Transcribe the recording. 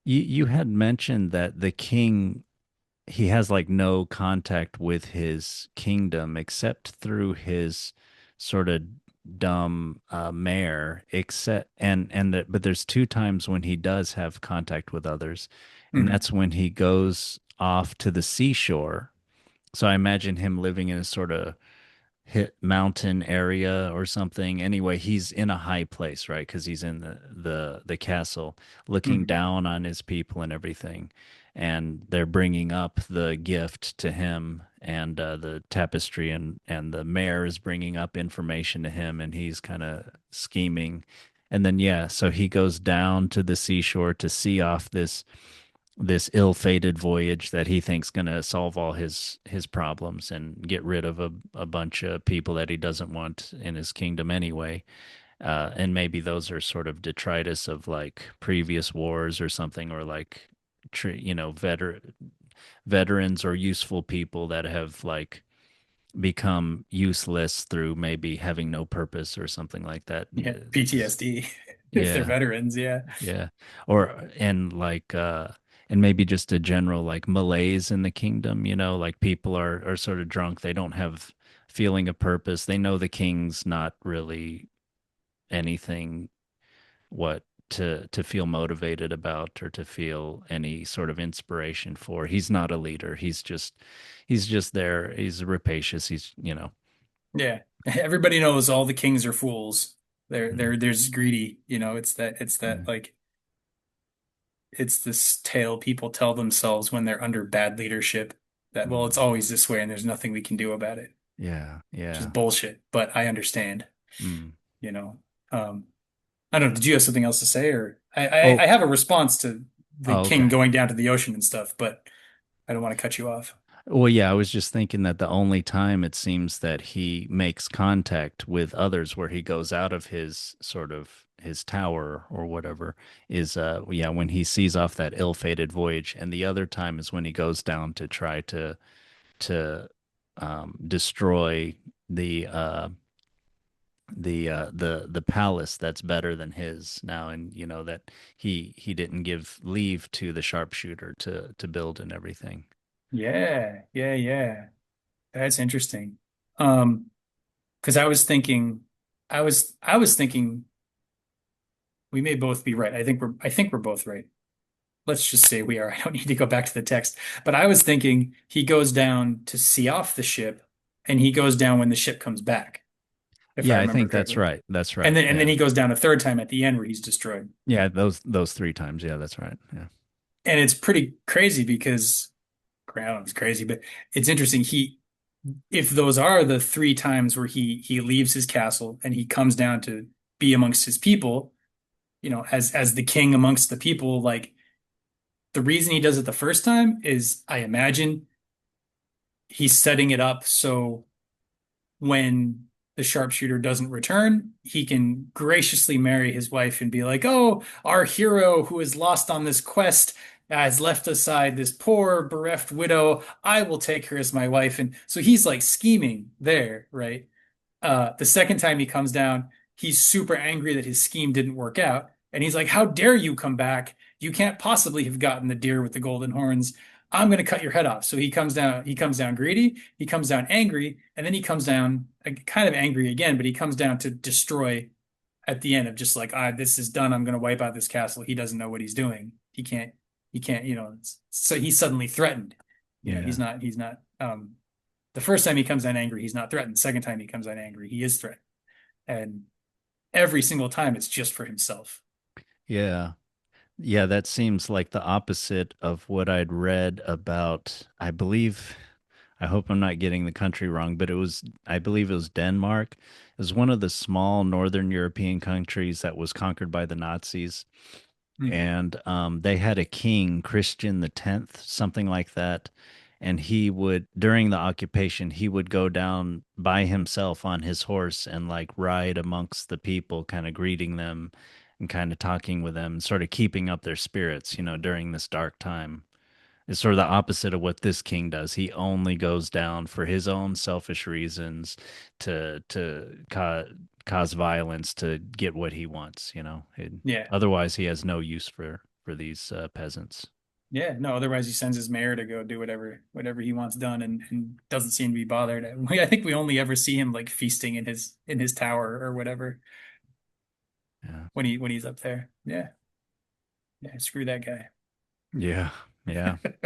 You had mentioned that the king, he has like no contact with his kingdom except through his sort of dumb mayor, except and that, but there's two times when he does have contact with others, and Mhm. that's when he goes off to the seashore. So I imagine him living in a sort of hit mountain area or something. Anyway, he's in a high place, right? Because he's in the castle, looking Mhm. down on his people and everything, and they're bringing up the gift to him and the tapestry, and the mayor is bringing up information to him, and he's kind of scheming. And then yeah, so he goes down to the seashore to see off this ill-fated voyage that he thinks going to solve all his problems and get rid of a bunch of people that he doesn't want in his kingdom anyway. And maybe those are sort of detritus of like previous wars or something, or like veterans or useful people that have like become useless through maybe having no purpose or something like that. Yeah, PTSD if they're Yeah. veterans. Yeah. Yeah. Or and maybe just a general like malaise in the kingdom, like people are sort of drunk. They don't have feeling of purpose. They know the king's not really anything what to feel motivated about or to feel any sort of inspiration for. He's not a leader. He's just there. He's rapacious. He's. Yeah. Everybody knows all the kings are fools. Mm, There's greedy, it's that mm, like it's this tale people tell themselves when they're under bad leadership that, well, it's mm. always this way and there's nothing we can do about it. Yeah, Which is yeah. bullshit, but I understand, Mm. you know. Um, I don't know, did you have something else to say or I Oh, have a response to the oh, king okay. going down to the ocean and stuff, but I don't want to cut you off. Well, yeah, I was just thinking that the only time it seems that he makes contact with others where he goes out of his sort of his tower or whatever is yeah, when he sees off that ill-fated voyage, and the other time is when he goes down to try to destroy the uh the palace that's better than his now, and that he didn't give leave to the sharpshooter to build and everything. Yeah, yeah, yeah. That's interesting. Um, because I was thinking we may both be right. I think we're both right. Let's just say we are. I don't need to go back to the text. But I was thinking he goes down to see off the ship and he goes down when the ship comes back, if I Yeah, I remember think that's correctly. right. That's And right. then Yeah. he goes down a third time at the end where he's destroyed. Yeah, those three times. Yeah, that's right. Yeah. And it's pretty crazy because I don't know, it's crazy, but it's interesting. If those are the three times where he leaves his castle and he comes down to be amongst his people, as the king amongst the people, like the reason he does it the first time is I imagine he's setting it up so when the sharpshooter doesn't return, he can graciously marry his wife and be like, "Oh, our hero who is lost on this quest has left aside this poor bereft widow. I will take her as my wife." And so he's like scheming there, right? The second time he comes down, he's super angry that his scheme didn't work out. And he's like, "How dare you come back? You can't possibly have gotten the deer with the golden horns. I'm going to cut your head off." So he comes down greedy, he comes down angry, and then he comes down kind of angry again, but he comes down to destroy at the end of just like, this is done. I'm going to wipe out this castle. He doesn't know what he's doing. He can't, so he's suddenly threatened. Yeah. The first time he comes down angry, he's not threatened. The second time he comes down angry, he is threatened. And every single time it's just for himself. Yeah. Yeah, that seems like the opposite of what I'd read about, I believe, I hope I'm not getting the country wrong, but I believe it was Denmark. It was one of the small northern European countries that was conquered by the Nazis. Hmm. And they had a king, Christian the 10th, something like that. And he would, during the occupation, he would go down by himself on his horse and like ride amongst the people, kind of greeting them and kind of talking with them, sort of keeping up their spirits, during this dark time. It's sort of the opposite of what this king does. He only goes down for his own selfish reasons to cause violence to get what he wants. Yeah. Otherwise, he has no use for for these peasants. Yeah, no, otherwise he sends his mayor to go do whatever he wants done and doesn't seem to be bothered. I think we only ever see him like feasting in his tower or whatever Yeah. when he's up there. Yeah. Yeah, screw that guy. Yeah. Yeah.